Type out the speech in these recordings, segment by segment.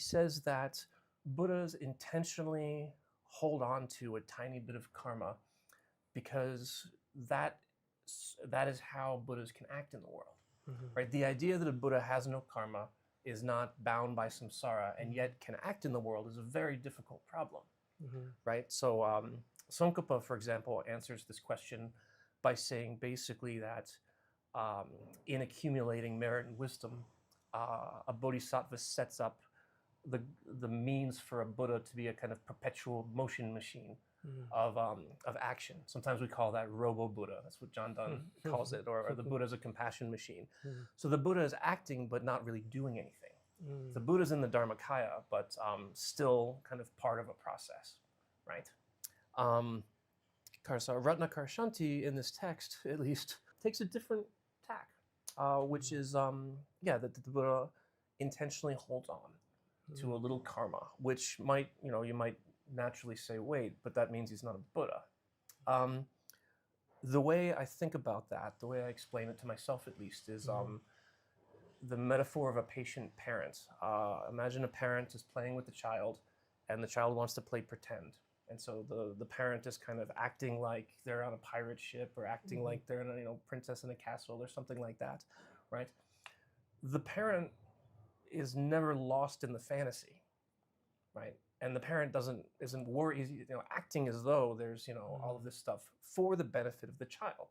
says that Buddhas intentionally hold on to a tiny bit of karma because that is how Buddhas can act in the world. Right? The idea that a Buddha has no karma, is not bound by samsara, and yet can act in the world is a very difficult problem. Right? So Tsongkhapa, for example, answers this question by saying basically that in accumulating merit and wisdom, a bodhisattva sets up the means for a Buddha to be a kind of perpetual motion machine of action. Sometimes we call that robo-Buddha. That's what John Donne calls it, or the Buddha's a compassion machine. So the Buddha is acting but not really doing anything. The Buddha's in the Dharmakaya, but still kind of part of a process, right? Ratnakarshanti in this text, at least, takes a different tack, which is, that the Buddha intentionally holds on to a little karma, which might, you might naturally say, wait, but that means he's not a Buddha. The way I think about that, the way I explain it to myself at least, is the metaphor of a patient parent. Imagine a parent is playing with the child, and the child wants to play pretend. And so the parent is kind of acting like they're on a pirate ship, or acting like they're a princess in a castle or something like that, right? The parent is never lost in the fantasy, right? And the parent isn't worried, acting as though there's all of this stuff for the benefit of the child,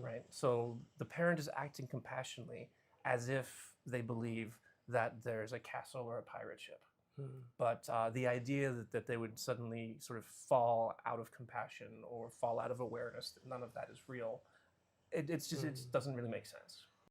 right? So the parent is acting compassionately as if they believe that there's a castle or a pirate ship. But the idea that they would suddenly sort of fall out of compassion or fall out of awareness, that none of that is real, it just doesn't really make sense.